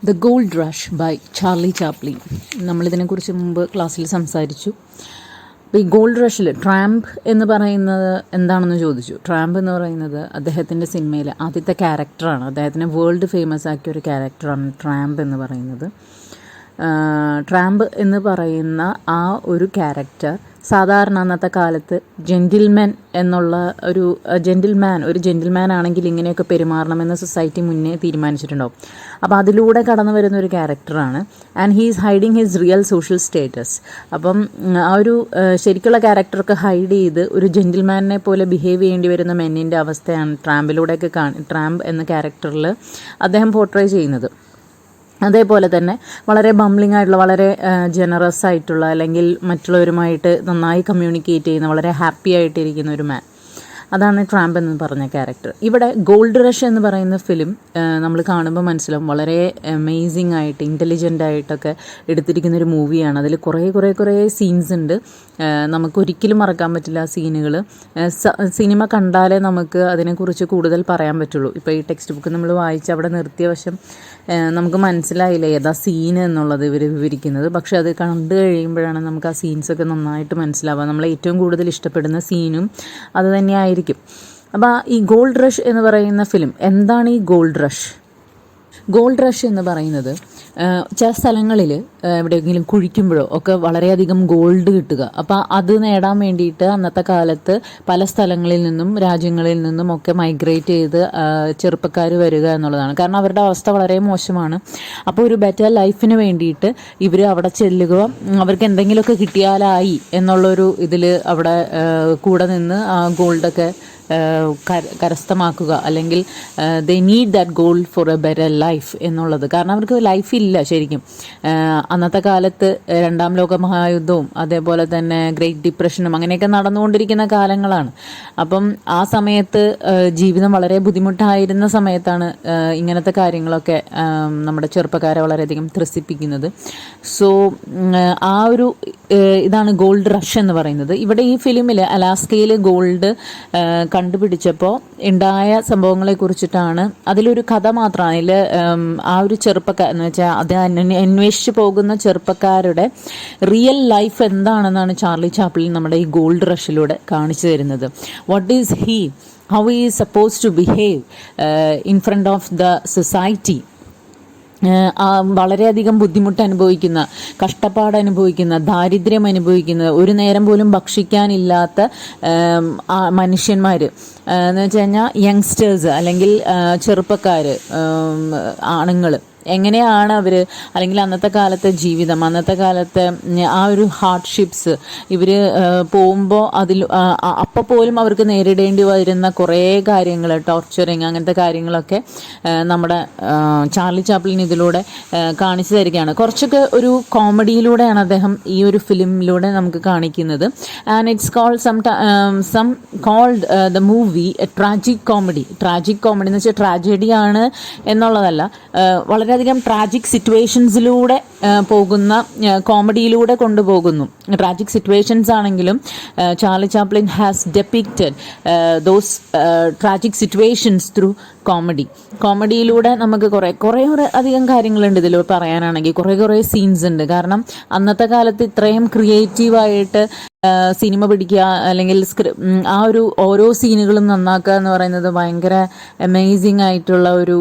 The gold rush by Charlie Chaplin. നമ്മളിതിനെക്കുറിച്ച് മുമ്പ് ക്ലാസ്സിൽ സംസാരിച്ചു. അപ്പോൾ ഈ ഗോൾഡ് റഷിൽ ട്രാമ്പ് എന്ന് പറയുന്നത് എന്താണെന്ന് ചോദിച്ചു. ട്രാമ്പ് എന്ന് പറയുന്നത് അദ്ദേഹത്തിൻ്റെ സിനിമയിലെ ആദ്യത്തെ ക്യാരക്ടറാണ്. അദ്ദേഹത്തിനെ വേൾഡ് ഫേമസ് ആക്കിയ ഒരു ക്യാരക്ടറാണ് ട്രാമ്പ് എന്ന് പറയുന്നത്. ട്രാമ്പ് എന്ന് പറയുന്ന ആ ഒരു ക്യാരക്ടർ സാധാരണ അന്നത്തെ കാലത്ത് ജെൻറ്റിൽമാൻ എന്നുള്ള ഒരു ജെൻറ്റിൽമാൻ ആണെങ്കിൽ ഇങ്ങനെയൊക്കെ പെരുമാറണമെന്ന് സൊസൈറ്റി മുന്നേ തീരുമാനിച്ചിട്ടുണ്ടാവും. അപ്പോൾ അതിലൂടെ കടന്നു വരുന്ന ഒരു ക്യാരക്ടറാണ്. And he is hiding his real social status. അപ്പം ആ ഒരു ശരിക്കുള്ള ക്യാരക്ടറൊക്കെ ഹൈഡ് ചെയ്ത് ഒരു ജെൻറ്റിൽമാനെ പോലെ ബിഹേവ് ചെയ്യേണ്ടി വരുന്ന മെന്നിൻ്റെ അവസ്ഥയാണ് ട്രാമ്പിലൂടെയൊക്കെ ട്രാമ്പ് എന്ന ക്യാരക്ടറിൽ അദ്ദേഹം പോർട്രേ ചെയ്യുന്നത്. അതേപോലെ തന്നെ വളരെ ബംബ്ലിംഗ് ആയിട്ടുള്ള, വളരെ ജനറസ് ആയിട്ടുള്ള, അല്ലെങ്കിൽ മറ്റുള്ളവരുമായിട്ട് നന്നായി കമ്മ്യൂണിക്കേറ്റ് ചെയ്യുന്ന, വളരെ ഹാപ്പി ആയിട്ടിരിക്കുന്ന ഒരു മാൻ, അതാണ് ട്രാമ്പ് എന്ന് പറഞ്ഞ ക്യാരക്ടർ. ഇവിടെ ഗോൾഡ് റഷ് എന്ന് പറയുന്ന ഫിലിം നമ്മൾ കാണുമ്പോൾ മനസ്സിലാവും വളരെ അമേസിങ് ആയിട്ട് ഇൻ്റലിജൻ്റ് ആയിട്ടൊക്കെ എടുത്തിരിക്കുന്നൊരു മൂവിയാണ്. അതിൽ കുറേ സീൻസ് ഉണ്ട്. നമുക്കൊരിക്കലും മറക്കാൻ പറ്റില്ല ആ സീനുകൾ. സിനിമ കണ്ടാലേ നമുക്ക് അതിനെക്കുറിച്ച് കൂടുതൽ പറയാൻ പറ്റുള്ളൂ. ഇപ്പോൾ ഈ ടെക്സ്റ്റ് ബുക്ക് നമ്മൾ വായിച്ച് അവിടെ നിർത്തിയ വശം നമുക്ക് മനസ്സിലായില്ല ഏതാ സീൻ എന്നുള്ളത് ഇവർ വിവരിക്കുന്നത്. പക്ഷെ അത് കണ്ടു കഴിയുമ്പോഴാണ് നമുക്ക് ആ സീൻസൊക്കെ നന്നായിട്ട് മനസ്സിലാവുക. നമ്മൾ ഏറ്റവും കൂടുതൽ ഇഷ്ടപ്പെടുന്ന സീനും അത് തന്നെയായിരിക്കും. അപ്പോൾ ഈ ഗോൾഡ് റഷ് എന്ന് പറയുന്ന ഫിലിം എന്താണ്? ഈ ഗോൾഡ് റഷ് എന്ന് പറയുന്നത് ചില സ്ഥലങ്ങളിൽ എവിടെയെങ്കിലും കുഴിക്കുമ്പോഴോ ഒക്കെ വളരെയധികം ഗോൾഡ് കിട്ടുക. അപ്പോൾ അത് നേടാൻ വേണ്ടിയിട്ട് അന്നത്തെ കാലത്ത് പല സ്ഥലങ്ങളിൽ നിന്നും രാജ്യങ്ങളിൽ നിന്നും ഒക്കെ മൈഗ്രേറ്റ് ചെയ്ത് ചെറുപ്പക്കാർ വരിക എന്നുള്ളതാണ്. കാരണം അവരുടെ അവസ്ഥ വളരെ മോശമാണ്. അപ്പോൾ ഒരു ബെറ്റർ ലൈഫിന് വേണ്ടിയിട്ട് ഇവർ അവിടെ ചെല്ലുക, അവർക്ക് എന്തെങ്കിലുമൊക്കെ കിട്ടിയാലായി എന്നുള്ളൊരു ഇതിൽ അവിടെ കൂടെ നിന്ന് ആ ഗോൾഡൊക്കെ കരസ്ഥമാക്കുക, അല്ലെങ്കിൽ they need that gold for a better life എന്നുള്ളത്. കാരണം അവർക്ക് ലൈഫില്ല ശരിക്കും. അന്നത്തെ കാലത്ത് രണ്ടാം ലോക മഹായുദ്ധവും അതേപോലെ തന്നെ ഗ്രേറ്റ് ഡിപ്രഷനും അങ്ങനെയൊക്കെ നടന്നുകൊണ്ടിരിക്കുന്ന കാലങ്ങളാണ്. അപ്പം ആ സമയത്ത് ജീവിതം വളരെ ബുദ്ധിമുട്ടായിരുന്ന സമയത്താണ് ഇങ്ങനത്തെ കാര്യങ്ങളൊക്കെ നമ്മുടെ ചെറുപ്പക്കാരെ വളരെയധികം ത്രസിപ്പിക്കുന്നത്. സോ ആ ഒരു ഇതാണ് ഗോൾഡ് റഷ് എന്ന് പറയുന്നത്. ഇവിടെ ഈ ഫിലിമിൽ അലാസ്കയിൽ ഗോൾഡ് കണ്ടുപിടിച്ചപ്പോൾ ഉണ്ടായ സംഭവങ്ങളെ കുറിച്ചിട്ടാണ്. അതിലൊരു കഥ മാത്രമാണ്. അതിൽ ആ ഒരു എന്ന് വെച്ചാൽ അത് അന്വേഷിച്ച് പോകുന്ന ചെറുപ്പക്കാരുടെ റിയൽ ലൈഫ് എന്താണെന്നാണ് ചാർലി ചാപ്ലിൻ നമ്മുടെ ഈ ഗോൾഡ് റഷിലൂടെ കാണിച്ചു തരുന്നത്. What is he, how he is suppose to behave in front of the society. വളരെയധികം ബുദ്ധിമുട്ട് അനുഭവിക്കുന്ന, കഷ്ടപ്പാട് അനുഭവിക്കുന്ന, ദാരിദ്ര്യം അനുഭവിക്കുന്ന, ഒരു നേരം പോലും ഭക്ഷിക്കാനില്ലാത്ത മനുഷ്യന്മാർ എന്ന് വെച്ച് കഴിഞ്ഞാൽ യങ്സ്റ്റേഴ്സ് അല്ലെങ്കിൽ ചെറുപ്പക്കാർ, ആണുങ്ങൾ എങ്ങനെയാണ് അവർ, അല്ലെങ്കിൽ അന്നത്തെ കാലത്തെ ജീവിതം, അന്നത്തെ കാലത്തെ ആ ഒരു ഹാർഡ്ഷിപ്സ് ഇവർ പോകുമ്പോൾ അപ്പോൾ പോലും അവർക്ക് നേരിടേണ്ടി വരുന്ന കുറേ കാര്യങ്ങൾ, ടോർച്ചറിങ് അങ്ങനത്തെ കാര്യങ്ങളൊക്കെ നമ്മുടെ ചാർലി ചാപ്ലിൻ ഇതിലൂടെ കാണിച്ചു തരികയാണ്. കുറച്ചൊക്കെ ഒരു കോമഡിയിലൂടെയാണ് അദ്ദേഹം ഈ ഒരു ഫിലിമിലൂടെ നമുക്ക് കാണിക്കുന്നത്. And it's called the movie tragic comedy എന്ന് വെച്ചാൽ ട്രാജഡിയാണ് എന്നുള്ളതല്ല, വളരെയധികം ട്രാജിക് സിറ്റുവേഷൻസിലൂടെ പോകുന്ന, കോമഡിയിലൂടെ കൊണ്ടുപോകുന്നു. ട്രാജിക് സിറ്റുവേഷൻസ് ആണെങ്കിലും Charlie Chaplin has depicted those tragic situations through കോമഡിയിലൂടെ നമുക്ക് കുറേ അധികം കാര്യങ്ങളുണ്ട് ഇതിൽ പറയാനാണെങ്കിൽ. കുറേ സീൻസ് ഉണ്ട്. കാരണം അന്നത്തെ കാലത്ത് ഇത്രയും ക്രിയേറ്റീവായിട്ട് സിനിമ പിടിക്കുക, അല്ലെങ്കിൽ ആ ഒരു ഓരോ സീനുകളും നന്നാക്കുക എന്ന് പറയുന്നത് ഭയങ്കര അമേസിങ് ആയിട്ടുള്ള ഒരു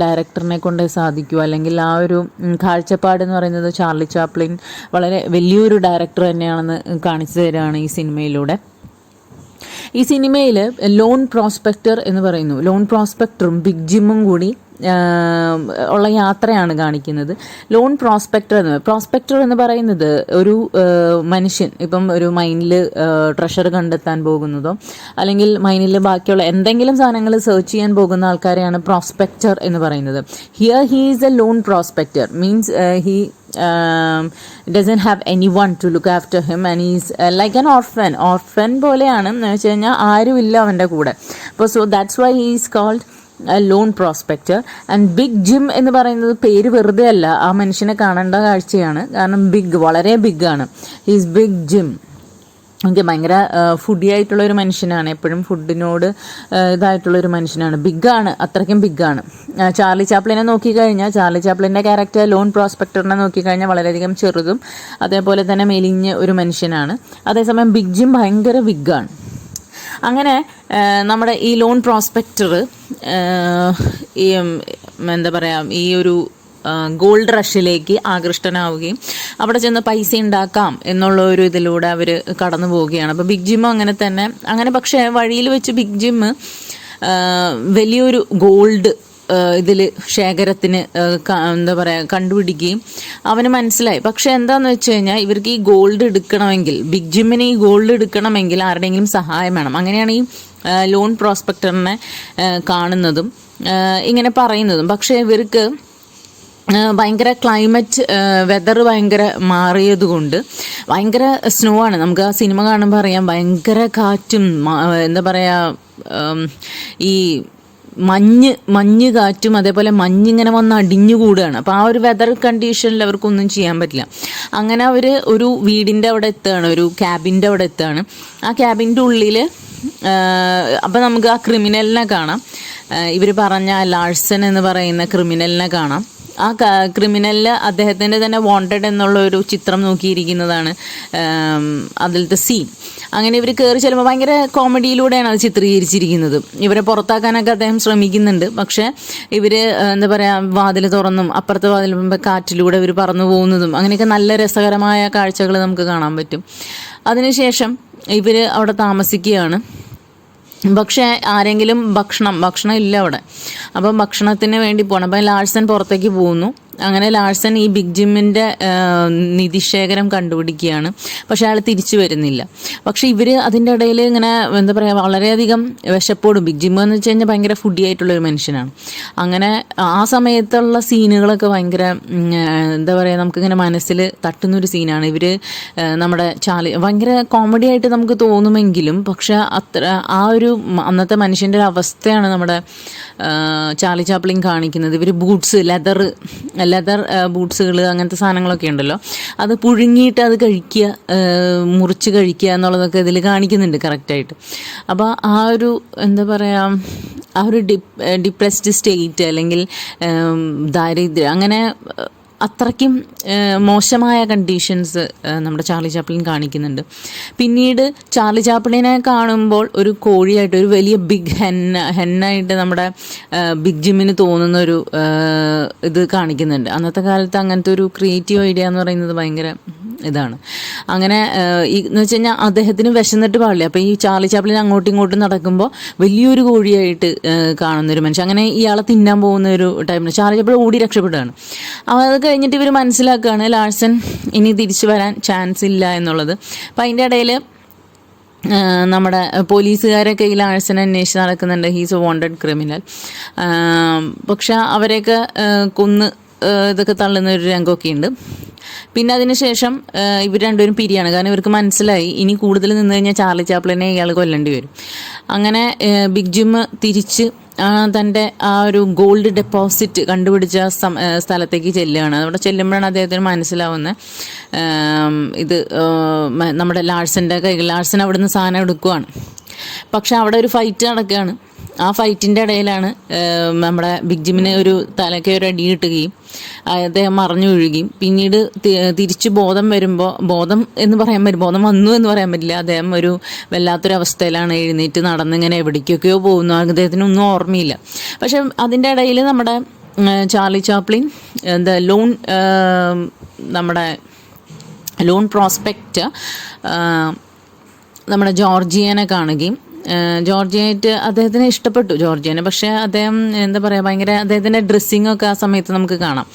ഡയറക്ടറിനെ കൊണ്ടേ സാധിക്കൂ. അല്ലെങ്കിൽ ആ ഒരു കാഴ്ചപ്പാട് എന്ന് പറയുന്നത് ചാർലി ചാപ്ലിൻ വളരെ വലിയൊരു ഡയറക്ടർ തന്നെയാണെന്ന് കാണിച്ചു തരികയാണ് ഈ സിനിമയിലൂടെ. ഈ സിനിമയിൽ ലോൺ പ്രോസ്പെക്ടർ എന്ന് പറയുന്നു. ലോൺ പ്രോസ്പെക്ടറും ബിഗ് ജിമ്മും കൂടി ഉള്ള യാത്രയാണ് കാണിക്കുന്നത്. ലോൺ പ്രോസ്പെക്ടർ എന്ന് പറയുന്നത് ഒരു മനുഷ്യൻ ഇപ്പം ഒരു മൈനിൽ ട്രഷർ കണ്ടെത്താൻ പോകുന്നതോ അല്ലെങ്കിൽ മൈനിൽ ബാക്കിയുള്ള എന്തെങ്കിലും സാധനങ്ങൾ സെർച്ച് ചെയ്യാൻ പോകുന്ന ആൾക്കാരെയാണ് പ്രോസ്പെക്ടർ എന്ന് പറയുന്നത്. Here he is a lone prospector, means he doesn't have anyone to look after him and he's like an orphan പോലെയാണ് എന്ന് വെച്ച് കഴിഞ്ഞാൽ ആരുമില്ല അവൻ്റെ കൂടെ. അപ്പോൾ so that's why he is called lone prospector. And big Jim എന്ന് പറയുന്നത് പേര് വെറുതെ അല്ല, ആ മനുഷ്യനെ കാണേണ്ട കാഴ്ചയാണ്. കാരണം വളരെ ബിഗ് ആണ്. He's big Jim. ഓക്കെ, ഭയങ്കര ഫുഡി ആയിട്ടുള്ളൊരു മനുഷ്യനാണ്, എപ്പോഴും ഫുഡിനോട് ഇതായിട്ടുള്ളൊരു മനുഷ്യനാണ്, ബിഗ്ഗാണ്, അത്രയ്ക്കും ബിഗ്ഗാണ്. ചാർലി ചാപ്ലിനെ നോക്കിക്കഴിഞ്ഞാൽ, ചാർലി ചാപ്ലിൻ്റെ ക്യാരക്ടർ ലോൺ പ്രോസ്പെക്ടറിനെ നോക്കിക്കഴിഞ്ഞാൽ വളരെയധികം ചെറുതും അതേപോലെ തന്നെ മെലിഞ്ഞ ഒരു മനുഷ്യനാണ്. അതേസമയം ബിഗ് ജിം ഭയങ്കര ബിഗ്ഗാണ്. അങ്ങനെ നമ്മുടെ ഈ ലോൺ പ്രോസ്പെക്ടർ ഈ എന്താ പറയുക, ഈ ഒരു ഗോൾഡ് റഷിലേക്ക് ആകൃഷ്ടനാവുകയും അവിടെ ചെന്ന് പൈസ ഉണ്ടാക്കാം എന്നുള്ള ഒരു ഇതിലൂടെ അവർ കടന്നു പോവുകയാണ്. അപ്പോൾ ബിഗ് ജിമ്മും അങ്ങനെ തന്നെ. അങ്ങനെ പക്ഷേ വഴിയിൽ വെച്ച് ബിഗ് ജിമ്മ് വലിയൊരു ഗോൾഡ് ഇതിൽ ശേഖരത്തിന് എന്താ പറയുക കണ്ടുപിടിക്കുകയും അവന് മനസ്സിലായി. പക്ഷെ എന്താണെന്ന് വെച്ച് കഴിഞ്ഞാൽ ഇവർക്ക് ഈ ഗോൾഡ് എടുക്കണമെങ്കിൽ, ബിഗ് ജിമ്മിന് ഈ ഗോൾഡ് എടുക്കണമെങ്കിൽ ആരുടെയെങ്കിലും സഹായം വേണം. അങ്ങനെയാണ് ഈ ലോൺ പ്രോസ്പെക്ടറിനെ കാണുന്നതും ഇങ്ങനെ പറയുന്നതും. പക്ഷേ ഇവർക്ക് ഭയങ്കര ക്ലൈമറ്റ് വെതർ ഭയങ്കര മാറിയതുകൊണ്ട് ഭയങ്കര സ്നോ ആണ്. നമുക്ക് ആ സിനിമ കാണുമ്പോൾ അറിയാം, ഭയങ്കര കാറ്റും എന്താ പറയുക, ഈ മഞ്ഞ് കാറ്റും അതേപോലെ മഞ്ഞിങ്ങനെ വന്ന് അടിഞ്ഞുകൂടുകയാണ്. അപ്പോൾ ആ ഒരു വെതർ കണ്ടീഷനിൽ അവർക്കൊന്നും ചെയ്യാൻ പറ്റില്ല. അങ്ങനെ അവർ ഒരു വീടിൻ്റെ അവിടെ എത്തുകയാണ്, ഒരു ക്യാബിൻ്റെ അവിടെ എത്തുകയാണ്. ആ ക്യാബിൻ്റെ ഉള്ളിൽ അപ്പോൾ നമുക്ക് ആ ക്രിമിനലിനെ കാണാം. ഇവർ പറഞ്ഞ ലാഴ്സൺ എന്ന് പറയുന്ന ക്രിമിനലിനെ കാണാം. ആ ക്രിമിനലിൽ അദ്ദേഹത്തിൻ്റെ തന്നെ വാണ്ടഡ് എന്നുള്ള ഒരു ചിത്രം നോക്കിയിരിക്കുന്നതാണ് അതിലത്തെ സീൻ. അങ്ങനെ ഇവർ കയറി ചെല്ലുമ്പോൾ ഭയങ്കര കോമഡിയിലൂടെയാണ് അത് ചിത്രീകരിച്ചിരിക്കുന്നത്. ഇവരെ പുറത്താക്കാനൊക്കെ അദ്ദേഹം ശ്രമിക്കുന്നുണ്ട്. പക്ഷേ ഇവർ എന്താ പറയുക, വാതിൽ തുറന്നും അപ്പുറത്തെ വാതിൽ കാറ്റിലൂടെ ഇവർ പറന്നു പോകുന്നതും അങ്ങനെയൊക്കെ നല്ല രസകരമായ കാഴ്ചകൾ നമുക്ക് കാണാൻ പറ്റും. അതിനുശേഷം ഇവർ അവിടെ താമസിക്കുകയാണ്. പക്ഷേ ആരെങ്കിലും ഭക്ഷണം ഇല്ല അവിടെ. അപ്പം ഭക്ഷണത്തിന് വേണ്ടി പോകണം. അപ്പം ലാഴ്സൺ പുറത്തേക്ക് പോകുന്നു. അങ്ങനെ ലാഴ്സൺ ഈ ബിഗ് ജിമ്മിൻ്റെ നിധിശേഖരം കണ്ടുപിടിക്കുകയാണ്. പക്ഷേ അയാൾ തിരിച്ചു വരുന്നില്ല. പക്ഷേ ഇവർ അതിൻ്റെ ഇടയിൽ ഇങ്ങനെ എന്താ പറയുക, വളരെയധികം വിശപ്പോടും. ബിഗ് ജിം എന്ന് വെച്ച് കഴിഞ്ഞാൽ ഭയങ്കര ഫുഡി ആയിട്ടുള്ളൊരു മനുഷ്യനാണ്. അങ്ങനെ ആ സമയത്തുള്ള സീനുകളൊക്കെ ഭയങ്കര എന്താ പറയുക, നമുക്കിങ്ങനെ മനസ്സിൽ തട്ടുന്നൊരു സീനാണ്. ഇവർ നമ്മുടെ ഭയങ്കര കോമഡി ആയിട്ട് നമുക്ക് തോന്നുമെങ്കിലും പക്ഷെ ആ ഒരു അന്നത്തെ മനുഷ്യൻ്റെ ഒരു അവസ്ഥയാണ് നമ്മുടെ ചാർലി ചാപ്ലിൻ കാണിക്കുന്നത്. ഇവർ ബൂട്ട്സ്, ലെതർ ബൂട്ട്സുകൾ അങ്ങനത്തെ സാധനങ്ങളൊക്കെ ഉണ്ടല്ലോ, അത് പുഴുങ്ങിയിട്ട് അത് കഴിക്കുക, മുറിച്ച് കഴിക്കുക എന്നുള്ളതൊക്കെ ഇതിൽ കാണിക്കുന്നുണ്ട് കറക്റ്റായിട്ട്. അപ്പോൾ ആ ഒരു എന്താ പറയുക, ആ ഒരു ഡിപ്രസ്ഡ് സ്റ്റേറ്റ് അല്ലെങ്കിൽ ദാരിദ്ര്യം, അങ്ങനെ അത്രയ്ക്കും മോശമായ കണ്ടീഷൻസ് നമ്മുടെ ചാർലി ചാപ്ലിൻ കാണിക്കുന്നുണ്ട്. പിന്നീട് ചാർലി ചാപ്ലിനെ കാണുമ്പോൾ ഒരു കോഴിയായിട്ട്, ഒരു വലിയ ബിഗ് ഹെന്നായിട്ട് നമ്മുടെ ബിഗ് ജിമ്മിന് തോന്നുന്നൊരു ഇത് കാണിക്കുന്നുണ്ട്. അന്നത്തെ കാലത്ത് അങ്ങനത്തെ ഒരു ക്രിയേറ്റീവ് ഐഡിയ എന്ന് പറയുന്നത് ഭയങ്കര ഇതാണ്. അങ്ങനെ എന്ന് വെച്ച് കഴിഞ്ഞാൽ അദ്ദേഹത്തിന് വിശന്നിട്ട് പാടില്ല. അപ്പോൾ ഈ ചാർലി ചാപ്ലിൻ അങ്ങോട്ടും ഇങ്ങോട്ടും നടക്കുമ്പോൾ വലിയൊരു കോഴിയായിട്ട് കാണുന്നൊരു മനുഷ്യൻ. അങ്ങനെ ഇയാളെ തിന്നാൻ പോകുന്ന ഒരു ടൈമിൽ ചാർലി ചാപ്ലിൻ ഓടി രക്ഷപ്പെടുകയാണ്. അത് കഴിഞ്ഞിട്ട് ഇവർ മനസ്സിലാക്കുകയാണ് ലാഴ്സൺ ഇനി തിരിച്ചു വരാൻ ചാൻസ് ഇല്ല എന്നുള്ളത്. അപ്പം അതിൻ്റെ ഇടയിൽ നമ്മുടെ പോലീസുകാരൊക്കെ ഈ ലാഴ്സനെ അന്വേഷിച്ച് നടക്കുന്നുണ്ട്. He's A wanted criminal. പക്ഷെ അവരെയൊക്കെ കൊന്ന് ഇതൊക്കെ തള്ളുന്ന ഒരു രംഗമൊക്കെ ഉണ്ട്. പിന്നെ അതിനുശേഷം ഇവർ രണ്ടുപേരും പിരിയാണ്. കാരണം ഇവർക്ക് മനസ്സിലായി ഇനി കൂടുതൽ നിന്ന് കഴിഞ്ഞാൽ ചാർലി ചാപ്ലിനെ ഇയാൾ കൊല്ലേണ്ടി വരും. അങ്ങനെ ബിഗ് ജിം തിരിച്ച് തൻ്റെ ആ ഒരു ഗോൾഡ് ഡെപ്പോസിറ്റ് കണ്ടുപിടിച്ച സ്ഥലത്തേക്ക് ചെല്ലുകയാണ്. അവിടെ ചെല്ലുമ്പോഴാണ് അദ്ദേഹത്തിന് മനസ്സിലാവുന്നത് ഇത് നമ്മുടെ ലാഴ്സൻ്റെ കൈകൾ. ലാഴ്സൺ അവിടെ നിന്ന് സാധനം എടുക്കുകയാണ്. പക്ഷെ അവിടെ ഒരു ഫൈറ്റ് നടക്കുകയാണ്. ആ ഫൈറ്റിൻ്റെ ഇടയിലാണ് നമ്മുടെ ബിഗ് ജിമ്മിന് ഒരു തലയ്ക്ക് ഒരു അടി കിട്ടുകയും അദ്ദേഹം മറിഞ്ഞു വീഴുകയും പിന്നീട് തിരിച്ച് ബോധം വരുമ്പോൾ, ബോധം വന്നു എന്ന് പറയാൻ പറ്റില്ല, അദ്ദേഹം ഒരു വല്ലാത്തൊരവസ്ഥയിലാണ്. എഴുന്നേറ്റ് നടന്നിങ്ങനെ എവിടേക്കൊക്കെയോ പോകുന്നു. അദ്ദേഹത്തിനൊന്നും ഓർമ്മയില്ല. പക്ഷെ അതിൻ്റെ ഇടയിൽ നമ്മുടെ ചാർലി ചാപ്ലിൻ നമ്മുടെ ലോൺ പ്രോസ്പെക്റ്റ് നമ്മുടെ ജോർജിയനെ കാണുകയും ജോർജിയായിട്ട് അദ്ദേഹത്തിന് ഇഷ്ടപ്പെട്ടു ജോർജിയനെ. പക്ഷേ അദ്ദേഹം എന്താ പറയുക, ഭയങ്കര അദ്ദേഹത്തിൻ്റെ ഡ്രസ്സിങ്ങൊക്കെ ആ സമയത്ത് നമുക്ക് കാണാം.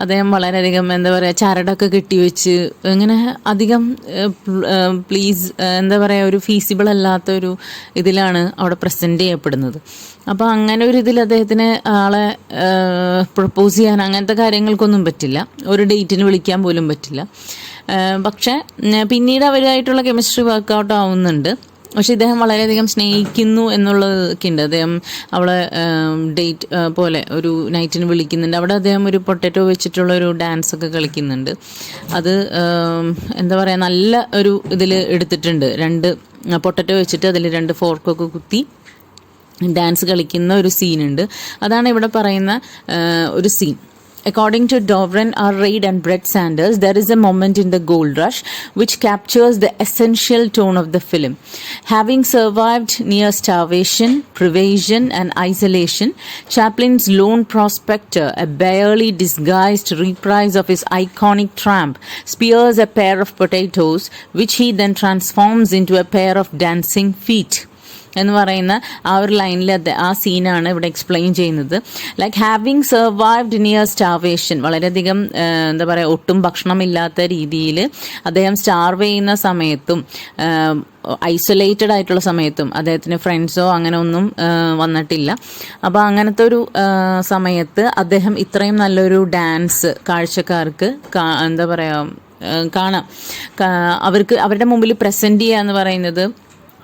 അദ്ദേഹം വളരെയധികം എന്താ പറയുക, ചരടൊക്കെ കെട്ടിവെച്ച് ഇങ്ങനെ അധികം എന്താ പറയുക, ഒരു ഫീസിബിൾ അല്ലാത്തൊരു ഇതിലാണ് അവിടെ പ്രസൻറ്റ് ചെയ്യപ്പെടുന്നത്. അപ്പോൾ അങ്ങനെ ഒരു ഇതിൽ അദ്ദേഹത്തിന് ആളെ പ്രപ്പോസ് ചെയ്യാൻ അങ്ങനത്തെ കാര്യങ്ങൾക്കൊന്നും പറ്റില്ല. ഒരു ഡേറ്റിന് വിളിക്കാൻ പോലും പറ്റില്ല. പക്ഷേ പിന്നീട് അവരുമായിട്ടുള്ള കെമിസ്ട്രി വർക്കൗട്ട് ആവുന്നുണ്ട്. പക്ഷെ ഇദ്ദേഹം വളരെയധികം സ്നേഹിക്കുന്നു എന്നുള്ളതൊക്കെ ഉണ്ട്. അദ്ദേഹം അവളെ ഡേറ്റ് പോലെ ഒരു നൈറ്റിന് വിളിക്കുന്നുണ്ട്. അവിടെ അദ്ദേഹം ഒരു പൊട്ടറ്റോ വെച്ചിട്ടുള്ള ഒരു ഡാൻസ് ഒക്കെ കളിക്കുന്നുണ്ട്. അത് എന്താ പറയുക, നല്ല ഒരു ഇതിൽ എടുത്തിട്ടുണ്ട്. 2 പൊട്ടറ്റോ വെച്ചിട്ട് അതിൽ 2 ഫോർക്കൊക്കെ കുത്തി ഡാൻസ് കളിക്കുന്ന ഒരു സീനുണ്ട്. അതാണ് ഇവിടെ പറയുന്ന ഒരു scene. According to Dovren R. Reid and Brett Sanders, there is a moment in The Gold Rush which captures the essential tone of the film. Having survived near starvation, privation, and isolation, Chaplin's lone prospector, a barely disguised reprise of his iconic tramp, spears a pair of potatoes, which he then transforms into a pair of dancing feet. എന്ന് പറയുന്ന ആ ഒരു ലൈനിൽ ആ സീനാണ് ഇവിടെ explain ചെയ്യുന്നത്. Like having survived near starvation, വളരെയധികം എന്താ പറയുക, ഒട്ടും ഭക്ഷണമില്ലാത്ത രീതിയിൽ അദ്ദേഹം സ്റ്റാർവ് ചെയ്യുന്ന സമയത്തും ഐസൊലേറ്റഡ് ആയിട്ടുള്ള സമയത്തും അദ്ദേഹത്തിന് ഫ്രണ്ട്സോ അങ്ങനെ ഒന്നും വന്നിട്ടില്ല. അപ്പോൾ അങ്ങനത്തെ ഒരു സമയത്ത് അദ്ദേഹം ഇത്രയും നല്ലൊരു ഡാൻസ് കാഴ്ചക്കാർക്ക് എന്താ പറയുക കാണാം, അവർക്ക് അവരുടെ മുമ്പിൽ പ്രസൻറ്റ് ചെയ്യുക എന്ന് പറയുന്നത്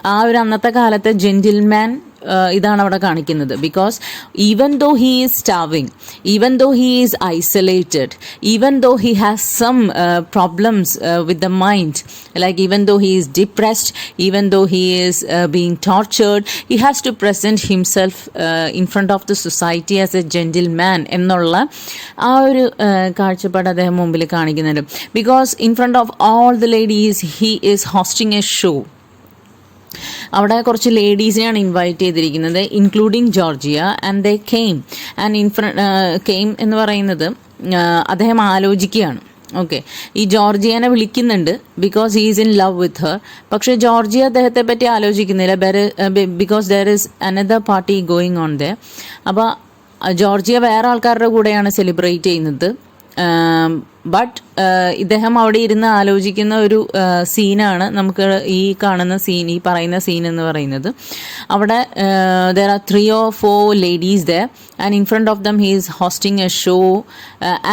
ആ ഒരു അന്നത്തെ കാലത്തെ ജെന്റിൽമാൻ ഇതാണ് അവിടെ കാണിക്കുന്നത്. Because even though he is starving, even though he is isolated, even though he has some problems with the mind, like even though he is depressed, even though he is being tortured, he has to present himself in front of the society as a gentleman എന്നുള്ള ആ ഒരു കാഴ്ചപ്പാട് അദ്ദേഹം മുമ്പിൽ കാണിക്കുന്നുണ്ട്. Because in front of all the ladies he is hosting a show. അവിടെ കുറച്ച് ലേഡീസിനെയാണ് invite ചെയ്തിരിക്കുന്നത്, including Georgia, and they came came എന്ന് പറയുന്നത് അദ്ദേഹം ആലോചിക്കുകയാണ്. ഓക്കെ, ഈ ജോർജിയനെ വിളിക്കുന്നുണ്ട് because he is in love with her. പക്ഷേ ജോർജിയ അദ്ദേഹത്തെ പറ്റി ആലോചിക്കുന്നില്ല, because there is another party going on there. അപ്പോൾ ജോർജിയ വേറെ ആൾക്കാരുടെ കൂടെയാണ് സെലിബ്രേറ്റ് ചെയ്യുന്നത്. ബട്ട് ഇദ്ദേഹം അവിടെ ഇരുന്ന് ആലോചിക്കുന്ന ഒരു സീനാണ് നമുക്ക് ഈ കാണുന്ന സീൻ, ഈ പറയുന്ന സീൻ എന്ന് പറയുന്നത്. അവിടെ there are 3 or 4 ladies there and in front of them he is hosting a show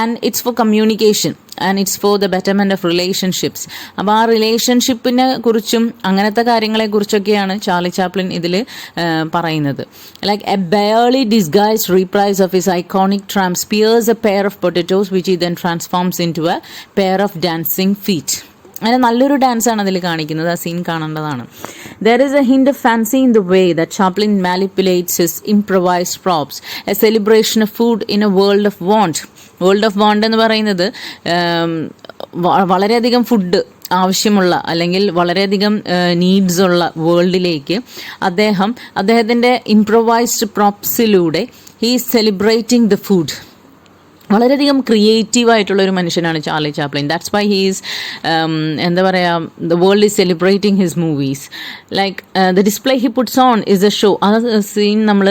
and it's for communication and it's for the betterment of relationships. അപ്പോൾ ആ റിലേഷൻഷിപ്പിനെ കുറിച്ചും അങ്ങനത്തെ കാര്യങ്ങളെ കുറിച്ചൊക്കെയാണ് ചാർലി ചാപ്ലിൻ ഇതിൽ പറയുന്നത്. Like A barely disguised reprise of his iconic tramp spears a pair of potatoes which he then transforms into a pair of dancing feet. അങ്ങനെ നല്ലൊരു ഡാൻസാണ് അതിൽ കാണിക്കുന്നത്. ആ സീൻ കാണേണ്ടതാണ്. There is a hint of fancy in the way that Chaplin manipulates his improvised props, a celebration of food in a world of want. World of wand എന്ന് പറയുന്നത് വളരെയധികം ഫുഡ് ആവശ്യമുള്ള അല്ലെങ്കിൽ വളരെയധികം നീഡ്സ് ഉള്ള വേൾഡിലേക്ക് അദ്ദേഹത്തിൻ്റെ ഇംപ്രൊവൈസ്ഡ് പ്രോപ്സിലൂടെ he is celebrating the food. വളരെയധികം ക്രിയേറ്റീവായിട്ടുള്ള ഒരു മനുഷ്യനാണ് Charlie Chaplin. That's why he is എന്താ പറയുക, the world is celebrating his movies. Like the display he puts on is a show. ആ സീൻ നമ്മൾ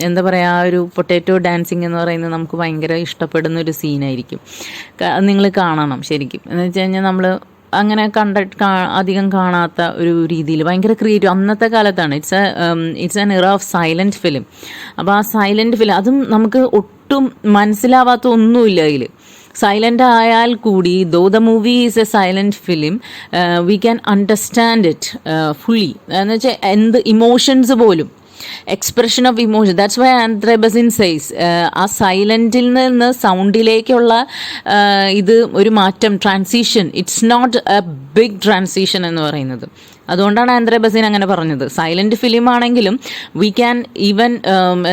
എന്താ പറയുക, ആ ഒരു പൊട്ടാറ്റോ ഡാൻസിങ് എന്ന് പറയുന്നത് നമുക്ക് ഭയങ്കര ഇഷ്ടപ്പെടുന്ന ഒരു സീനായിരിക്കും. നിങ്ങൾ കാണണം ശരിക്കും. എന്ന് വെച്ച് കഴിഞ്ഞാൽ നമ്മൾ അങ്ങനെ അധികം കാണാത്ത ഒരു രീതിയിൽ ഭയങ്കര ക്രിയേറ്റീവ്. അന്നത്തെ കാലത്താണ്. ഇറ്റ്സ് ആൻ ഇറ ഓഫ് സൈലൻറ്റ് ഫിലിം. അപ്പോൾ ആ സൈലൻറ്റ് ഫിലിം അതും നമുക്ക് ഒട്ടും മനസ്സിലാവാത്ത ഒന്നുമില്ല അതിൽ. സൈലൻ്റ് ആയാൽ കൂടി, though the movie is a silent film, we can understand it fully. എന്ന് വെച്ചാൽ എന്ത് ഇമോഷൻസ് പോലും, expression of emotion. That's why André Bazin says ആ സൈലൻറ്റിൽ നിന്ന് സൗണ്ടിലേക്കുള്ള ഇത് ഒരു മാറ്റം, transition, it's not a big transition എന്ന് പറയുന്നത്. അതുകൊണ്ടാണ് ആൻഡ്രേ ബസിൻ അങ്ങനെ പറഞ്ഞത്. സൈലൻറ്റ് ഫിലിം ആണെങ്കിലും വി ക്യാൻ ഈവൻ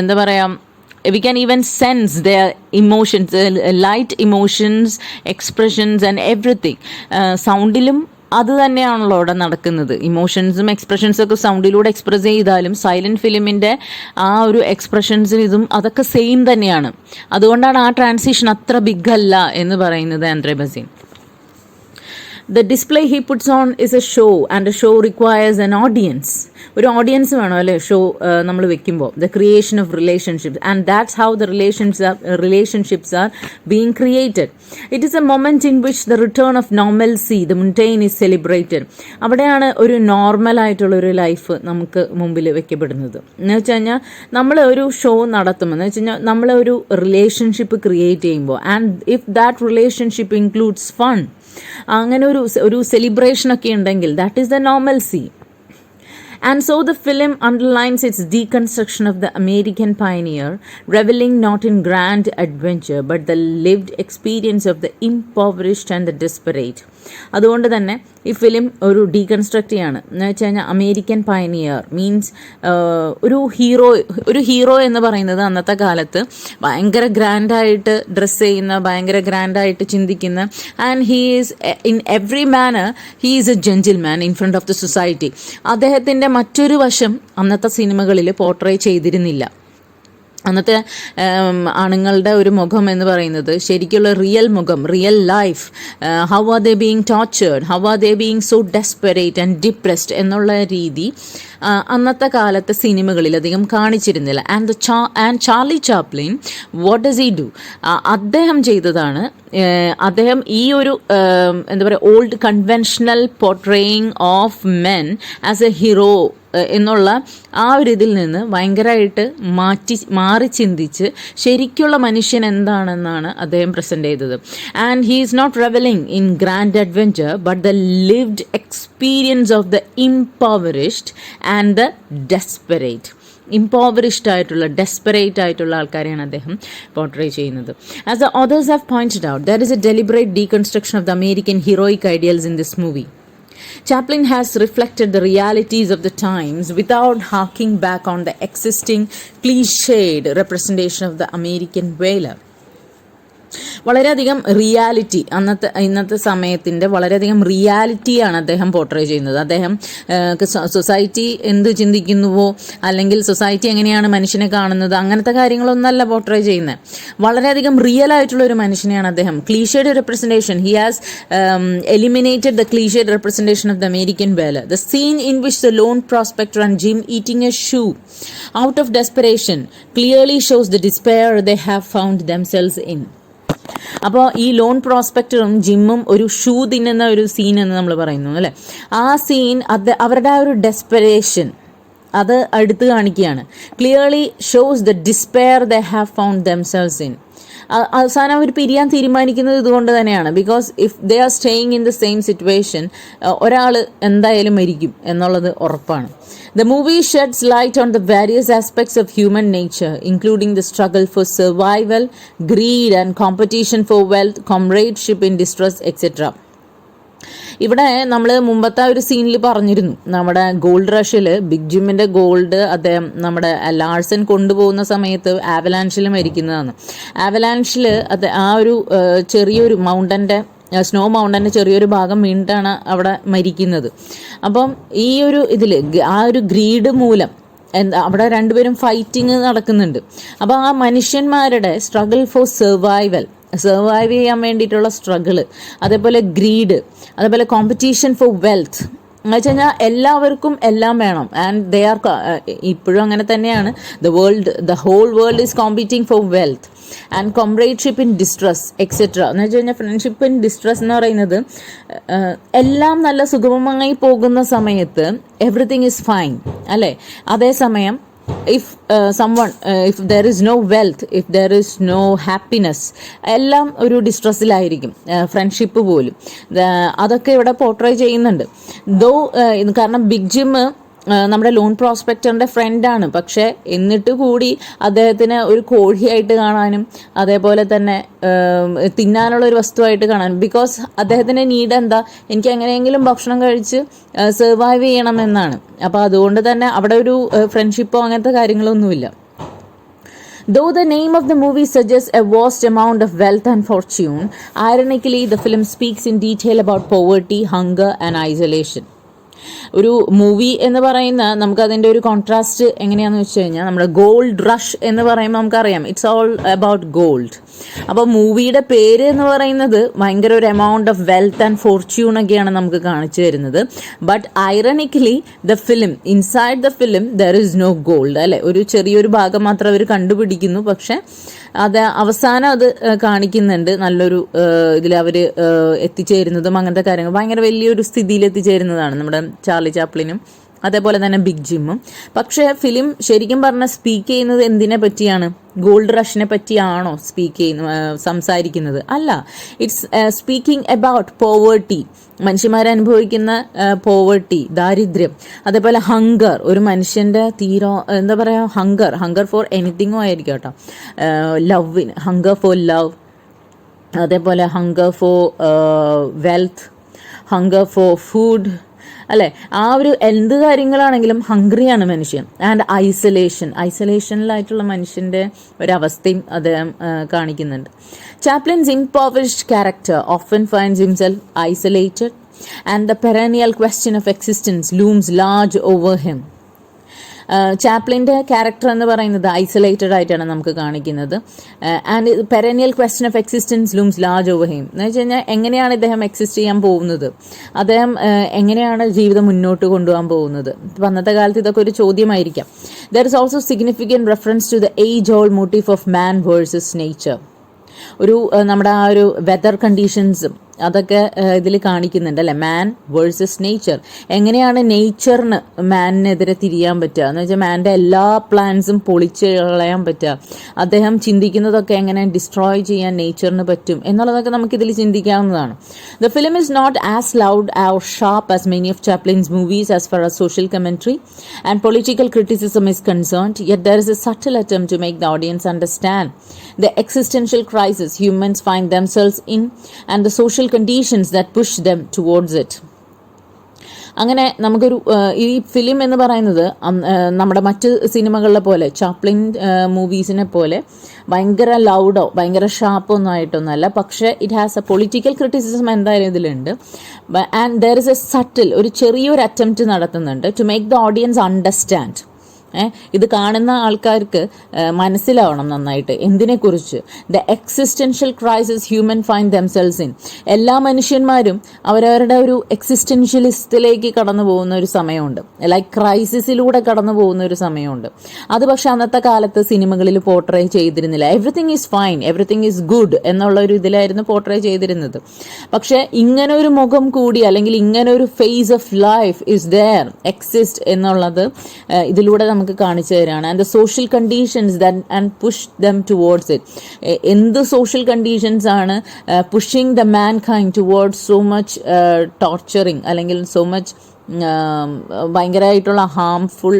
എന്താ പറയുക, we can even sense their emotions, light emotions, expressions and everything. സൗണ്ടിലും അത് തന്നെയാണല്ലോ അവിടെ നടക്കുന്നത്. ഇമോഷൻസും എക്സ്പ്രഷൻസും ഒക്കെ സൗണ്ടിലൂടെ എക്സ്പ്രസ് ചെയ്താലും സൈലൻറ്റ് ഫിലിമിൻ്റെ ആ ഒരു എക്സ്പ്രഷൻസും ഇതും അതൊക്കെ സെയിം തന്നെയാണ്. അതുകൊണ്ടാണ് ആ ട്രാൻസിഷൻ അത്ര ബിഗ് അല്ല എന്ന് പറയുന്നത് Andre ബസിൻ. The display he puts on is a show and a show requires an audience. ഒരു ഓഡിയൻസ് വേണം അല്ലേ ഷോ നമ്മൾ വെക്കുമ്പോൾ. The creation of relationships, and that's how the relationships are being created. It is a moment in which the return of normalcy, the mundane, is celebrated. അവിടെയാണ് ഒരു നോർമലായിട്ടുള്ള ഒരു life നമുക്ക് മുമ്പിൽ വെക്കപ്പെടുന്നത്. എന്ന് വെച്ച് കഴിഞ്ഞാൽ നമ്മൾ ഒരു ഷോ നടത്തുമ്പോൾ, എന്ന് വെച്ച് കഴിഞ്ഞാൽ നമ്മൾ ഒരു റിലേഷൻഷിപ്പ് ക്രിയേറ്റ് ചെയ്യുമ്പോൾ, and if that relationship includes fun, അങ്ങനെ ഒരു സെലിബ്രേഷനൊക്കെ ഉണ്ടെങ്കിൽ that is the normalcy. And so the film underlines its deconstruction of the American pioneer, reveling not in grand adventure but the lived experience of the impoverished and the desperate. അതുകൊണ്ട് തന്നെ ഈ film ഒരു ഡീകൺസ്ട്രക്റ്റ് ചെയ്യാണ് എന്ന് വെച്ച് കഴിഞ്ഞാൽ American pioneer means ഒരു hero എന്ന് പറയുന്നത് അന്നത്തെ കാലത്ത് ഭയങ്കര ഗ്രാൻഡായിട്ട് ഡ്രസ്സ് ചെയ്യുന്ന, ഭയങ്കര ഗ്രാൻഡായിട്ട് ചിന്തിക്കുന്ന, and he is in every manner he is a gentleman in front of the society. അദ്ദേഹത്തിൻ്റെ മറ്റൊരു വശം അന്നത്തെ സിനിമകളിൽ പോർട്രേ ചെയ്തിരുന്നില്ല. അന്നത്തെ ആണുങ്ങളുടെ ഒരു മുഖം എന്ന് പറയുന്നത് ശരിക്കുള്ള റിയൽ മുഖം, real life, how are they being tortured, how are they being so desperate and depressed എന്നുള്ള രീതി അന്നത്തെ കാലത്തെ സിനിമകളിൽ അധികം കാണിച്ചിരുന്നില്ല. And Charlie Chaplin what does he do? അദ്ദേഹം ചെയ്തതാണ്, അദ്ദേഹം ഈ ഒരു എന്താ പറയുക old conventional portraying of men as a hero എന്നുള്ള ആ ഒരു ഇതിൽ നിന്ന് ഭയങ്കരമായിട്ട് മാറി ചിന്തിച്ച് ശരിക്കുള്ള മനുഷ്യൻ എന്താണെന്നാണ് അദ്ദേഹം പ്രസൻറ്റ് ചെയ്തത്. And he is not revelling in grand adventure but the lived experience of the impoverished and the desperate. Impoverished ആയിട്ടുള്ള, ഡെസ്പെറേറ്റ് ആയിട്ടുള്ള ആൾക്കാരെയാണ് അദ്ദേഹം പോർട്രേ ചെയ്യുന്നത്. As the authors have pointed out, there is a deliberate deconstruction of the American heroic ideals in this movie. Chaplin has reflected the realities of the times without harking back on the existing cliched representation of the American whaler. വളരെയധികം reality, ഇന്നത്തെ സമയത്തിൻ്റെ വളരെയധികം റിയാലിറ്റിയാണ് അദ്ദേഹം portray ചെയ്യുന്നത്. അദ്ദേഹം society എന്ത് ചിന്തിക്കുന്നുവോ അല്ലെങ്കിൽ society എങ്ങനെയാണ് മനുഷ്യനെ കാണുന്നത് അങ്ങനത്തെ കാര്യങ്ങളൊന്നല്ല പോർട്രേ ചെയ്യുന്നത്. വളരെയധികം റിയൽ ആയിട്ടുള്ള ഒരു മനുഷ്യനെയാണ് അദ്ദേഹം. Cliched representation, he has eliminated the cliched representation of the American valour. The scene in which the lone prospector and Jim eating a shoe out of desperation clearly shows the despair they have found themselves in. അപ്പോൾ ഈ loan പ്രോസ്പെക്ടറും ജിമ്മും ഒരു shoe തിന്നുന്ന ഒരു scene എന്ന് നമ്മൾ പറയുന്നു അല്ലേ. ആ സീൻ അവരുടെ ആ ഒരു ഡെസ്പെറേഷൻ അത് അടുത്ത് കാണിക്കുകയാണ്. Clearly shows the despair they have found themselves in. അവസാനം അവർ പിരിയാൻ തീരുമാനിക്കുന്നത് ഇതുകൊണ്ട് തന്നെയാണ്. Because if they are staying in the same situation ഒരാൾ എന്തായാലും മരിക്കും എന്നുള്ളത് ഉറപ്പാണ്. The movie sheds light on the various aspects of human nature, including the struggle for survival, greed and competition for wealth, comradeship in distress, etc. ഇവിടെ നമ്മൾ മുമ്പത്തെ ഒരു സീനിൽ പറഞ്ഞിരുന്നു, നമ്മുടെ ഗോൾഡ് റഷിൽ ബിഗ് ജിമ്മിൻ്റെ ഗോൾഡ് അദ്ദേഹം നമ്മുടെ ലാർസൻ കൊണ്ടുപോകുന്ന സമയത്ത് ആവലാൻഷിൽ മരിക്കുന്നതാണ്. ആവലാൻഷിൽ ആ ഒരു ചെറിയൊരു സ്നോ മൗണ്ടൻ്റെ ചെറിയൊരു ഭാഗം വീണിട്ടാണ് അവിടെ മരിക്കുന്നത്. അപ്പം ഈ ഒരു ഇതിൽ ആ ഒരു ഗ്രീഡ് മൂലം അവിടെ രണ്ടുപേരും ഫൈറ്റിങ് നടക്കുന്നുണ്ട്. അപ്പോൾ ആ മനുഷ്യന്മാരുടെ സ്ട്രഗിൾ ഫോർ സർവൈവ് ചെയ്യാൻ വേണ്ടിയിട്ടുള്ള സ്ട്രഗിള്, അതേപോലെ ഗ്രീഡ്, അതേപോലെ കോമ്പറ്റീഷൻ ഫോർ വെൽത്ത് എന്ന് വെച്ച് കഴിഞ്ഞാൽ എല്ലാവർക്കും എല്ലാം വേണം. ആൻഡ് ദേ ആർ ഇപ്പോഴും അങ്ങനെ തന്നെയാണ്. The whole world is competing for wealth and comradeship in distress etcetera. എന്ന് വെച്ച് കഴിഞ്ഞാൽ ഫ്രണ്ട്ഷിപ്പ് ഇൻ ഡിസ്ട്രസ് എന്ന് പറയുന്നത് എല്ലാം നല്ല സുഗമമായി പോകുന്ന സമയത്ത് എവറിത്തിങ് ഈസ് ഫൈൻ അല്ലേ. അതേസമയം if there is no wealth, if there is no happiness, എല്ലാം ഒരു ഡിസ്ട്രസ്സിലായിരിക്കും. ഫ്രണ്ട്ഷിപ്പ് പോലും അതൊക്കെ ഇവിടെ പോർട്രേ ചെയ്യുന്നുണ്ട്. കാരണം ബിഗ് ജിം നമ്മുടെ ലോൺ പ്രോസ്പെക്ടറിൻ്റെ ഫ്രണ്ടാണ്. പക്ഷേ എന്നിട്ട് കൂടി അദ്ദേഹത്തിന് ഒരു കോഴിയായിട്ട് കാണാനും അതേപോലെ തന്നെ തിന്നാനുള്ള ഒരു വസ്തുവായിട്ട് കാണാനും, ബിക്കോസ് അദ്ദേഹത്തിൻ്റെ നീഡ് എന്താ, എനിക്ക് എങ്ങനെയെങ്കിലും ഭക്ഷണം കഴിച്ച് സർവൈവ് ചെയ്യണമെന്നാണ്. അപ്പോൾ അതുകൊണ്ട് തന്നെ അവിടെ ഒരു ഫ്രണ്ട്ഷിപ്പോ അങ്ങനത്തെ കാര്യങ്ങളൊന്നുമില്ല. Though the name of the movie suggests a vast amount of wealth and fortune, ironically the film speaks in detail about poverty, hunger and isolation. ഒരു മൂവി എന്ന് പറയുന്ന നമുക്കതിൻ്റെ ഒരു കോൺട്രാസ്റ്റ് എങ്ങനെയാണെന്ന് വെച്ച് കഴിഞ്ഞാൽ നമ്മുടെ ഗോൾഡ് റഷ് എന്ന് പറയുമ്പോൾ നമുക്കറിയാം ഇറ്റ്സ് ഓൾ അബൌട്ട് ഗോൾഡ്. അപ്പോൾ മൂവിയുടെ പേര് എന്ന് പറയുന്നത് ഭയങ്കര ഒരു amount of wealth and fortune ഒക്കെയാണ് നമുക്ക് കാണിച്ചു തരുന്നത്. But ironically the film, inside the film there is no gold അല്ലേ. ഒരു ചെറിയൊരു ഭാഗം മാത്രം അവർ കണ്ടുപിടിക്കുന്നു, പക്ഷെ അവസാനം അത് കാണിക്കുന്നുണ്ട്. നല്ലൊരു ഇതിൽ അവർ എത്തിച്ചേരുന്നതും അങ്ങനത്തെ കാര്യങ്ങൾ ഭയങ്കര വലിയൊരു സ്ഥിതിയിൽ എത്തിച്ചേരുന്നതാണ് നമ്മുടെ ചാർലി ചാപ്ലിനും അതേപോലെ തന്നെ ബിഗ് ജിമ്മും. പക്ഷേ ഫിലിം ശരിക്കും പറഞ്ഞാൽ സ്പീക്ക് ചെയ്യുന്നത് എന്തിനെ പറ്റിയാണ്? ഗോൾഡ് റഷിനെ പറ്റിയാണോ സംസാരിക്കുന്നത്? അല്ല, ഇറ്റ്സ് സ്പീക്കിംഗ് അബൌട്ട് പോവേർട്ടി, മനുഷ്യന്മാരനുഭവിക്കുന്ന പോവേർട്ടി, ദാരിദ്ര്യം, അതേപോലെ ഹങ്കർ, ഒരു മനുഷ്യൻ്റെ എന്താ പറയുക, ഹങ്കർ ഫോർ എനിത്തിങ്ങും ആയിരിക്കും കേട്ടോ, ലവിന്, ഹങ്കർ ഫോർ ലവ്, അതേപോലെ hunger four wealth, hunger for food, അല്ലേ? ആ ഒരു എന്ത് കാര്യങ്ങളാണെങ്കിലും ഹംഗ്രിയാണ് മനുഷ്യൻ. ആൻഡ് ഐസൊലേഷനിലായിട്ടുള്ള മനുഷ്യൻ്റെ ഒരവസ്ഥയും അദ്ദേഹം കാണിക്കുന്നുണ്ട്. Chaplin's impoverished character often finds himself isolated and the perennial question of existence looms large over him. ചാപ്ലിൻ്റെ ക്യാരക്ടർ എന്ന് പറയുന്നത് ഐസൊലേറ്റഡ് ആയിട്ടാണ് നമുക്ക് കാണിക്കുന്നത്. And perennial question of existence looms large over him എന്ന് വെച്ച് കഴിഞ്ഞാൽ എങ്ങനെയാണ് ഇദ്ദേഹം എക്സിസ്റ്റ് ചെയ്യാൻ പോകുന്നത്, അദ്ദേഹം എങ്ങനെയാണ് ജീവിതം മുന്നോട്ട് കൊണ്ടുപോകാൻ പോകുന്നത്. അന്നത്തെ കാലത്ത് ഇതൊക്കെ ഒരു ചോദ്യമായിരിക്കാം. There is also significant reference to the age old motive of man versus nature. നമ്മുടെ ആ ഒരു വെതർ കണ്ടീഷൻസും അതൊക്കെ ഇതിൽ കാണിക്കുന്നുണ്ട് അല്ലേ? മാൻ വേഴ്സസ് നേച്ചർ, എങ്ങനെയാണ് നേച്ചറിന് മാനിനെതിരെ തിരിയാൻ പറ്റുക എന്ന് വെച്ചാൽ മാൻ്റെ എല്ലാ പ്ലാൻസും പൊളിച്ച് കളയാൻ പറ്റുക, അദ്ദേഹം ചിന്തിക്കുന്നതൊക്കെ എങ്ങനെ ഡിസ്ട്രോയ് ചെയ്യാൻ നേച്ചറിന് പറ്റും എന്നുള്ളതൊക്കെ നമുക്കിതിൽ ചിന്തിക്കാവുന്നതാണ്. The film is not as loud or sharp as many of Chaplin's movies as far as social commentary and political criticism is concerned, yet there is a subtle attempt to make the audience understand the existential crisis humans find themselves in and the social conditions that push them towards it. അങ്ങനെ നമുക്കൊരു ഈ film എന്ന് പറയുന്നത് നമ്മുടെ മറ്റ് സിനിമകളിലെ പോലെ, Chaplin മൂവീസിനെ പോലെ ഭയങ്കര ലൗഡോ ഭയങ്കര ഷാർപ്പോ ഒന്നും ആയിട്ടൊന്നുമല്ല. പക്ഷേ it has a political criticism എന്തായാലും ഇതിലുണ്ട്. And there is a subtle, ഒരു ചെറിയൊരു അറ്റംപ്റ്റ് നടത്തുന്നുണ്ട് to make the audience understand. ഇത് കാണുന്ന ആൾക്കാർക്ക് മനസ്സിലാവണം നന്നായിട്ട് എന്തിനെക്കുറിച്ച്. The existential crisis human find themselves in. എല്ലാ മനുഷ്യന്മാരും അവരവരുടെ ഒരു എക്സിസ്റ്റൻഷ്യലിസത്തിലേക്ക് കടന്നു പോകുന്ന ഒരു സമയമുണ്ട്, ലൈക്ക് ക്രൈസിസിലൂടെ കടന്നു പോകുന്ന ഒരു സമയമുണ്ട്. അത് പക്ഷെ അന്നത്തെ കാലത്ത് സിനിമകളിൽ പോർട്രേ ചെയ്തിരുന്നില്ല. Everything is fine, everything is good എന്നുള്ള ഒരു ഇതിലായിരുന്നു പോർട്രേ ചെയ്തിരുന്നത്. പക്ഷെ ഇങ്ങനെ ഒരു മുഖം കൂടി, അല്ലെങ്കിൽ ഇങ്ങനെ ഒരു face of life is there, exist എന്നുള്ളത് ഇതിലൂടെ നമുക്ക് കാണിച്ചു തരാണ്. And the social conditions that and push them towards it. എന്ത് സോഷ്യൽ കണ്ടീഷൻസ് ആണ് pushing the mankind towards so much torturing, അല്ലെങ്കിൽ സോ മച്ച് ഭയങ്കരമായിട്ടുള്ള ഹാംഫുൾ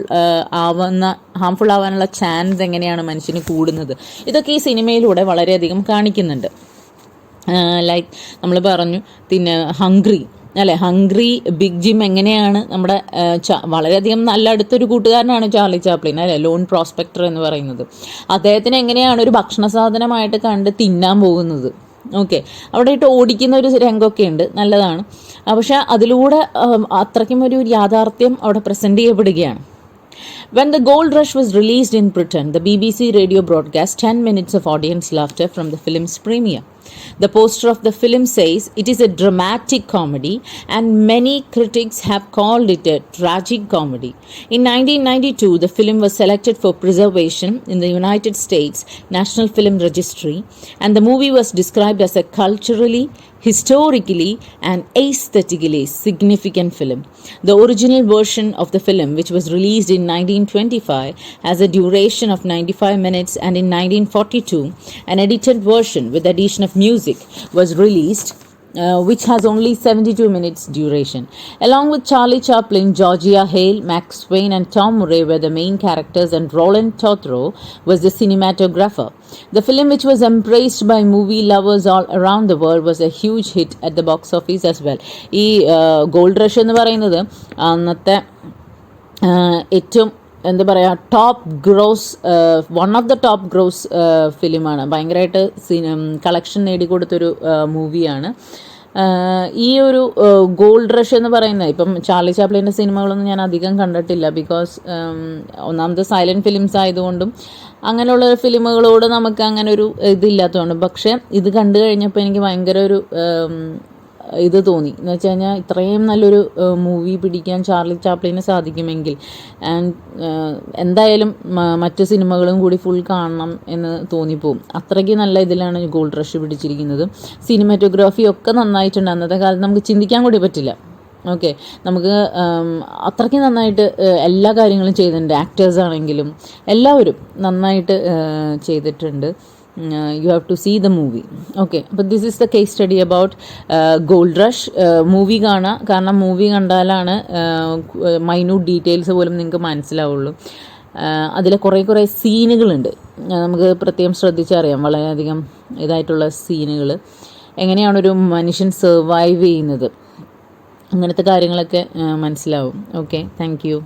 ആവാനുള്ള ചാൻസ് എങ്ങനെയാണ് മനുഷ്യന് കൂടുന്നത്, ഇതൊക്കെ ഈ സിനിമയിലൂടെ വളരെയധികം കാണിക്കുന്നുണ്ട്. ലൈക്ക് നമ്മൾ പറഞ്ഞു, പിന്നെ ഹംഗ്രി അല്ലെ, ഹംഗ്രി, ബിഗ് ജിം, എങ്ങനെയാണ് നമ്മുടെ വളരെയധികം നല്ല അടുത്തൊരു കൂട്ടുകാരനാണ് ചാർലി ചാപ്ലിൻ അല്ലെ, ലോൺ പ്രോസ്പെക്ടർ എന്ന് പറയുന്നത്. അദ്ദേഹത്തിന് എങ്ങനെയാണ് ഒരു ഭക്ഷണ സാധനമായിട്ട് കണ്ട് തിന്നാൻ പോകുന്നത്. ഓക്കെ, അവിടെ ഇട്ട് ഓടിക്കുന്ന ഒരു രംഗമൊക്കെ ഉണ്ട്, നല്ലതാണ്. പക്ഷെ അതിലൂടെ അത്രയ്ക്കും ഒരു യാഥാർത്ഥ്യം അവിടെ പ്രസൻറ്റ് ചെയ്യപ്പെടുകയാണ്. When the Gold Rush was released in Britain, the BBC radio broadcast 10 minutes of audience laughter from the film's premiere. The poster of the film says it is a dramatic comedy, and many critics have called it a tragic comedy. In 1992, the film was selected for preservation in the United States National Film Registry, and the movie was described as a culturally, historically and aesthetically significant film. The original version of the film, which was released in 1925, has a duration of 95 minutes, and in 1942 an edited version with addition of music was released, which has only 72 minutes duration. Along with Charlie Chaplin, Georgia Hale, Max Wayne and Tom Murray were the main characters, and Roland Totoro was the cinematographer. The film, which was embraced by movie lovers all around the world, was a huge hit at the box office as well. ഈ Gold Rush എന്ന് പറയുന്നത് അന്നത്തെ ഏറ്റവും എന്താ പറയുക one of the top gross ഫിലിമാണ്. ഭയങ്കരമായിട്ട് collection നേടിക്കൊടുത്തൊരു മൂവിയാണ് ഈ ഒരു ഗോൾഡ് റഷ് എന്ന് പറയുന്നത്. ഇപ്പം ചാർലി ചാപ്ലിൻ്റെ സിനിമകളൊന്നും ഞാൻ അധികം കണ്ടിട്ടില്ല, ബിക്കോസ് ഒന്നാമത് സൈലൻറ്റ് ഫിലിംസ് ആയതുകൊണ്ടും അങ്ങനെയുള്ള ഫിലിമുകളോട് നമുക്ക് അങ്ങനെ ഒരു ഇതില്ലാത്തതുകൊണ്ടും. പക്ഷേ ഇത് കണ്ടു കഴിഞ്ഞപ്പോൾ എനിക്ക് ഭയങ്കര ഒരു ഇത് തോന്നി എന്ന് വെച്ച് കഴിഞ്ഞാൽ ഇത്രയും നല്ലൊരു മൂവി പിടിക്കാൻ ചാർലി ചാപ്ലിന് സാധിക്കുമെങ്കിൽ, ആൻഡ് എന്തായാലും മറ്റു സിനിമകളും കൂടി ഫുൾ കാണണം എന്ന് തോന്നിപ്പോവും. അത്രയ്ക്ക് നല്ല ഇതിലാണ് ഗോൾഡ് റഷ് പിടിച്ചിരിക്കുന്നത്. സിനിമാറ്റോഗ്രാഫി ഒക്കെ നന്നായിട്ടുണ്ട്. അന്നത്തെ കാലത്ത് നമുക്ക് ചിന്തിക്കാൻ കൂടി പറ്റില്ല. ഓക്കെ, നമുക്ക് അത്രയ്ക്ക് നന്നായിട്ട് എല്ലാ കാര്യങ്ങളും ചെയ്തിട്ടുണ്ട്. ആക്ടേഴ്സ് ആണെങ്കിലും എല്ലാവരും നന്നായിട്ട് ചെയ്തിട്ടുണ്ട്. You have to see the movie. Okay, അപ്പോൾ this is the case study about Gold Rush. Movie കാണുക, കാരണം മൂവി കണ്ടാലാണ് മൈന്യൂട്ട് ഡീറ്റെയിൽസ് പോലും നിങ്ങൾക്ക് മനസ്സിലാവുള്ളൂ. അതിൽ കുറേ സീനുകളുണ്ട്, നമുക്ക് പ്രത്യേകം ശ്രദ്ധിച്ചറിയാം. വളരെയധികം ഇതായിട്ടുള്ള സീനുകൾ, എങ്ങനെയാണൊരു മനുഷ്യൻ സർവൈവ് ചെയ്യുന്നത്, അങ്ങനത്തെ കാര്യങ്ങളൊക്കെ മനസ്സിലാവും. Okay, thank you.